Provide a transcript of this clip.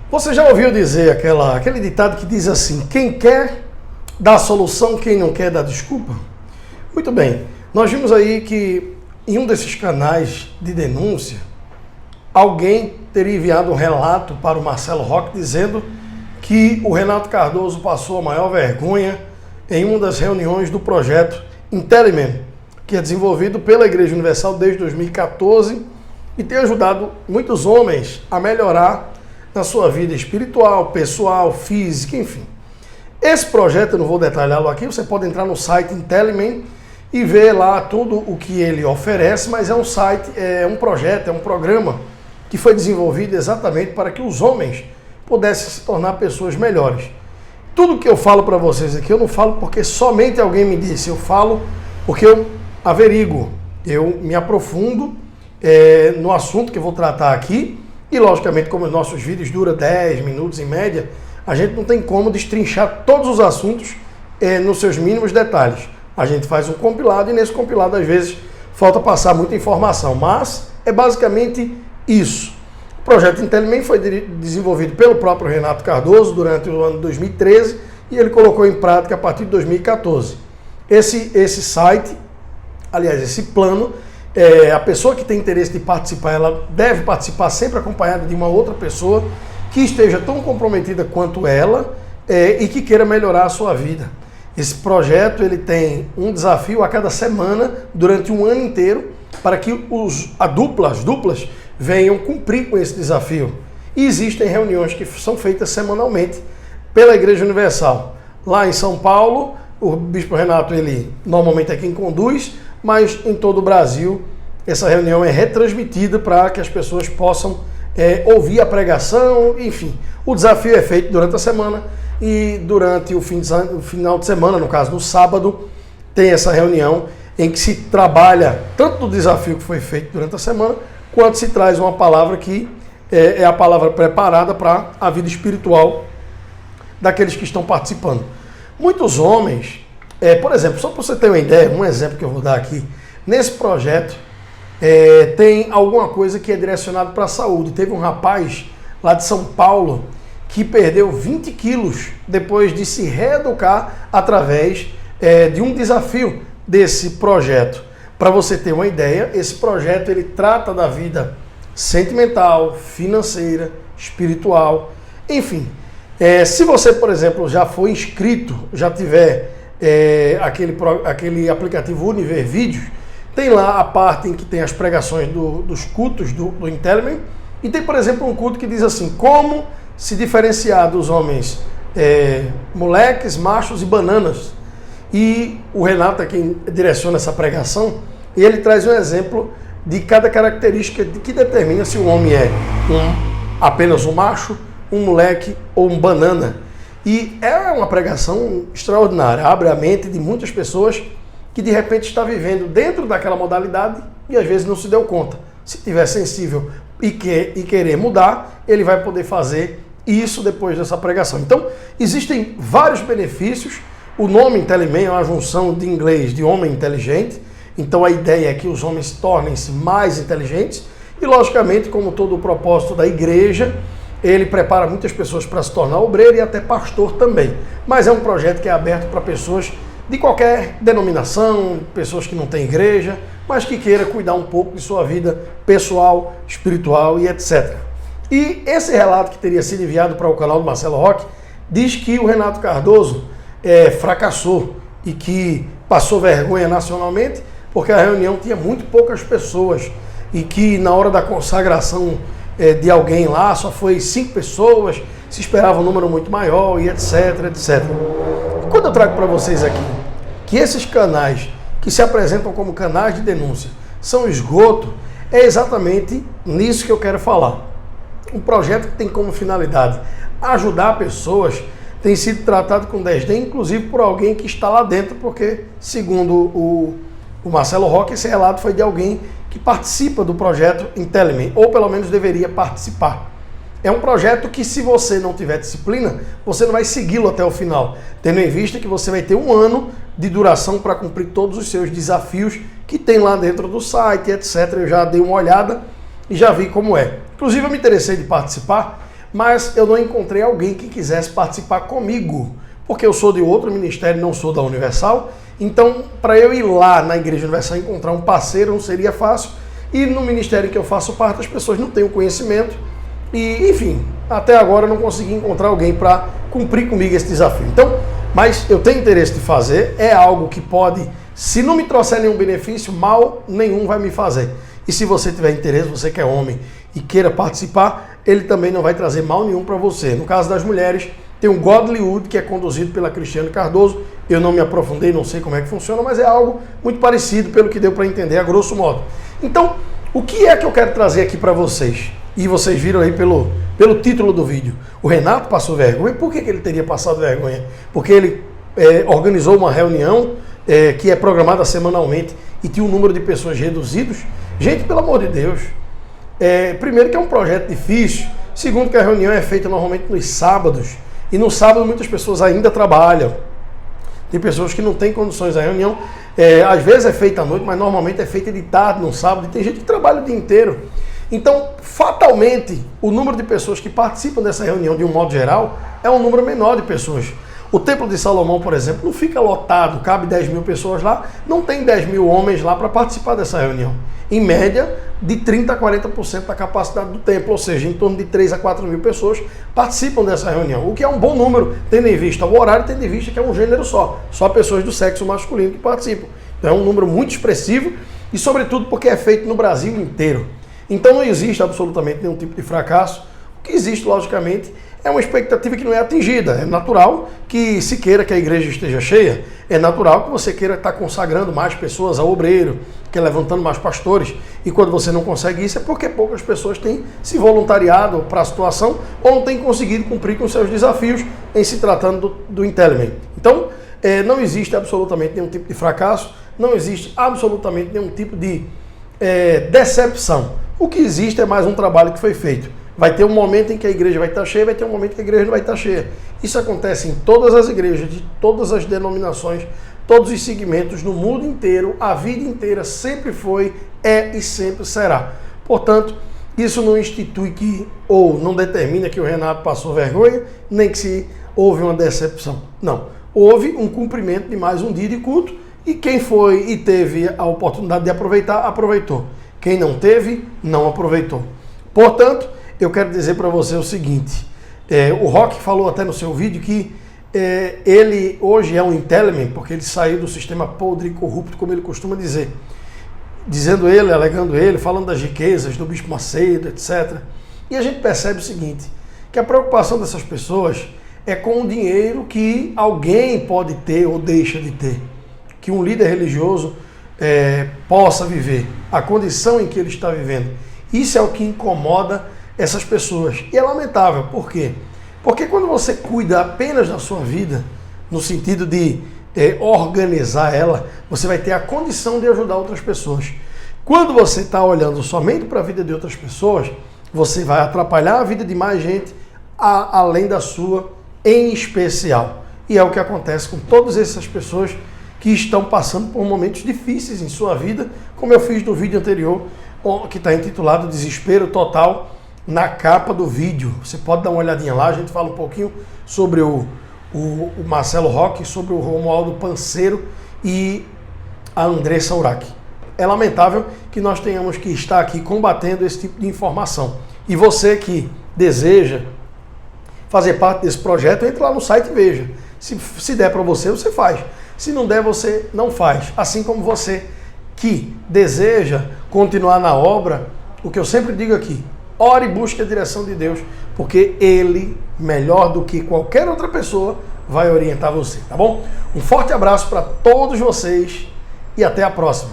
Você já ouviu dizer aquele ditado que diz assim: quem quer dá a solução, quem não quer dá desculpa? Muito bem, nós vimos aí que em um desses canais de denúncia, alguém teria enviado um relato para o Marcelo Roque dizendo que o Renato Cardoso passou a maior vergonha em uma das reuniões do projeto Intellimen, que é desenvolvido pela Igreja Universal desde 2014 e tem ajudado muitos homens a melhorar na sua vida espiritual, pessoal, física, enfim. Esse projeto, eu não vou detalhá-lo aqui, você pode entrar no site Intellimen e ver lá tudo o que ele oferece, mas é um site, é um projeto, é um programa que foi desenvolvido exatamente para que os homens pudessem se tornar pessoas melhores. Tudo que eu falo para vocês aqui, eu não falo porque somente alguém me disse, eu falo porque eu averigo, eu me aprofundo no assunto que eu vou tratar aqui e, logicamente, como os nossos vídeos duram 10 minutos em média, a gente não tem como destrinchar todos os assuntos nos seus mínimos detalhes. A gente faz um compilado e nesse compilado, às vezes, falta passar muita informação, mas é basicamente isso. O projeto Intellimen foi desenvolvido pelo próprio Renato Cardoso durante o ano 2013 e ele colocou em prática a partir de 2014. Esse site, aliás, esse plano, a pessoa que tem interesse de participar, ela deve participar sempre acompanhada de uma outra pessoa que esteja tão comprometida quanto ela e que queira melhorar a sua vida. Esse projeto ele tem um desafio a cada semana durante um ano inteiro para que as duplas venham cumprir com esse desafio. E existem reuniões que são feitas semanalmente pela Igreja Universal. Lá em São Paulo, o Bispo Renato ele normalmente é quem conduz, mas em todo o Brasil essa reunião é retransmitida para que as pessoas possam ouvir a pregação, enfim. O desafio é feito durante a semana e durante o final de semana, no caso no sábado, tem essa reunião em que se trabalha tanto o desafio que foi feito durante a semana, quanto se traz uma palavra que é a palavra preparada para a vida espiritual daqueles que estão participando. Muitos homens, por exemplo, só para você ter uma ideia, um exemplo que eu vou dar aqui, nesse projeto tem alguma coisa que é direcionado para a saúde. Teve um rapaz lá de São Paulo que perdeu 20 quilos depois de se reeducar através de um desafio desse projeto. Para você ter uma ideia, esse projeto ele trata da vida sentimental, financeira, espiritual, enfim. Se você, por exemplo, já foi inscrito, já tiver aquele aplicativo Univer Vídeos, tem lá a parte em que tem as pregações dos cultos do Intellimen e tem, por exemplo, um culto que diz assim, como se diferenciar dos homens moleques, machos e bananas. E o Renato é quem direciona essa pregação e ele traz um exemplo de cada característica que determina se o homem é apenas um macho, um moleque ou um banana. E é uma pregação extraordinária, abre a mente de muitas pessoas que de repente está vivendo dentro daquela modalidade e às vezes não se deu conta. Se tiver sensível e querer mudar, ele vai poder fazer isso depois dessa pregação. Então, existem vários benefícios. O nome Intellimen é uma junção de inglês de homem inteligente. Então, a ideia é que os homens tornem-se mais inteligentes. E, logicamente, como todo o propósito da igreja, ele prepara muitas pessoas para se tornar obreiro e até pastor também. Mas é um projeto que é aberto para pessoas de qualquer denominação, pessoas que não têm igreja, mas que queira cuidar um pouco de sua vida pessoal, espiritual e etc. E esse relato que teria sido enviado para o canal do Marcelo Roque diz que o Renato Cardoso fracassou e que passou vergonha nacionalmente porque a reunião tinha muito poucas pessoas e que na hora da consagração de alguém lá só foi 5 pessoas, se esperava um número muito maior e etc, etc. E quando eu trago para vocês aqui que esses canais que se apresentam como canais de denúncia são esgoto, é exatamente nisso que eu quero falar. Um projeto que tem como finalidade ajudar pessoas tem sido tratado com desdém, inclusive por alguém que está lá dentro, porque, segundo o Marcelo Roque, esse relato foi de alguém que participa do projeto Intellimen, ou pelo menos deveria participar. É um projeto que, se você não tiver disciplina, você não vai segui-lo até o final, tendo em vista que você vai ter 1 ano de duração para cumprir todos os seus desafios que tem lá dentro do site, etc. Eu já dei uma olhada e já vi como é. Inclusive, eu me interessei de participar, mas eu não encontrei alguém que quisesse participar comigo, porque eu sou de outro ministério, não sou da Universal. Então, para eu ir lá na Igreja Universal encontrar um parceiro não seria fácil, e no ministério que eu faço parte as pessoas não têm o conhecimento, e enfim, até agora eu não consegui encontrar alguém para cumprir comigo esse desafio. Então, mas eu tenho interesse de fazer, é algo que pode, se não me trouxer nenhum benefício, mal nenhum vai me fazer. E se você tiver interesse, você que é homem e queira participar, ele também não vai trazer mal nenhum para você. No caso das mulheres, tem um Godlywood que é conduzido pela Cristiane Cardoso. Eu não me aprofundei, não sei como é que funciona, mas é algo muito parecido pelo que deu para entender a grosso modo. Então, o que é que eu quero trazer aqui para vocês? E vocês viram aí pelo título do vídeo. O Renato passou vergonha. Por que ele teria passado vergonha? Porque ele organizou uma reunião que é programada semanalmente e tinha um número de pessoas reduzidos. Gente, pelo amor de Deus. Primeiro que é um projeto difícil. Segundo que a reunião é feita normalmente nos sábados. E no sábado muitas pessoas ainda trabalham. Tem pessoas que não têm condições. A reunião às vezes é feita à noite, mas normalmente é feita de tarde, no sábado. E tem gente que trabalha o dia inteiro. Então, fatalmente, o número de pessoas que participam dessa reunião, de um modo geral, é um número menor de pessoas. O Templo de Salomão, por exemplo, não fica lotado, cabe 10 mil pessoas lá, não tem 10 mil homens lá para participar dessa reunião. Em média, de 30% a 40% da capacidade do templo, ou seja, em torno de 3 a 4 mil pessoas participam dessa reunião, o que é um bom número, tendo em vista o horário, tendo em vista que é um gênero só pessoas do sexo masculino que participam. Então é um número muito expressivo e, sobretudo, porque é feito no Brasil inteiro. Então não existe absolutamente nenhum tipo de fracasso. O que existe, logicamente, é uma expectativa que não é atingida. É natural que se queira que a igreja esteja cheia, é natural que você queira estar consagrando mais pessoas ao obreiro, que é levantando mais pastores, e quando você não consegue isso é porque poucas pessoas têm se voluntariado para a situação ou não têm conseguido cumprir com seus desafios em se tratando do Intellimen. Então, não existe absolutamente nenhum tipo de fracasso, não existe absolutamente nenhum tipo de decepção. O que existe é mais um trabalho que foi feito. Vai ter um momento em que a igreja vai estar cheia, vai ter um momento que a igreja não vai estar cheia. Isso acontece em todas as igrejas, de todas as denominações, todos os segmentos, no mundo inteiro, a vida inteira sempre foi, é e sempre será. Portanto, isso não institui que, ou não determina que o Renato passou vergonha, nem que se houve uma decepção. Não. Houve um cumprimento de mais um dia de culto, e quem foi e teve a oportunidade de aproveitar, aproveitou. Quem não teve, não aproveitou. Portanto, eu quero dizer para você o seguinte, o Rock falou até no seu vídeo que ele hoje é um Intellimen, porque ele saiu do sistema podre e corrupto, como ele costuma dizer. Dizendo ele, alegando ele, falando das riquezas, do Bispo Macedo, etc. E a gente percebe o seguinte, que a preocupação dessas pessoas é com o dinheiro que alguém pode ter ou deixa de ter. Que um líder religioso possa viver, a condição em que ele está vivendo. Isso é o que incomoda essas pessoas. E é lamentável. Por quê? Porque quando você cuida apenas da sua vida, no sentido de organizar ela, você vai ter a condição de ajudar outras pessoas. Quando você está olhando somente para a vida de outras pessoas, você vai atrapalhar a vida de mais gente, além da sua, em especial. E é o que acontece com todas essas pessoas que estão passando por momentos difíceis em sua vida, como eu fiz no vídeo anterior, que está intitulado Desespero Total, na capa do vídeo. Você pode dar uma olhadinha lá, a gente fala um pouquinho sobre o Marcelo Roque, sobre o Romualdo Panceiro e a Andressa Urach. É lamentável que nós tenhamos que estar aqui combatendo esse tipo de informação. E você que deseja fazer parte desse projeto, entre lá no site e veja. Se der para você, você faz. Se não der, você não faz. Assim como você que deseja continuar na obra, o que eu sempre digo aqui, ore e busque a direção de Deus, porque Ele, melhor do que qualquer outra pessoa, vai orientar você, tá bom? Um forte abraço para todos vocês e até a próxima.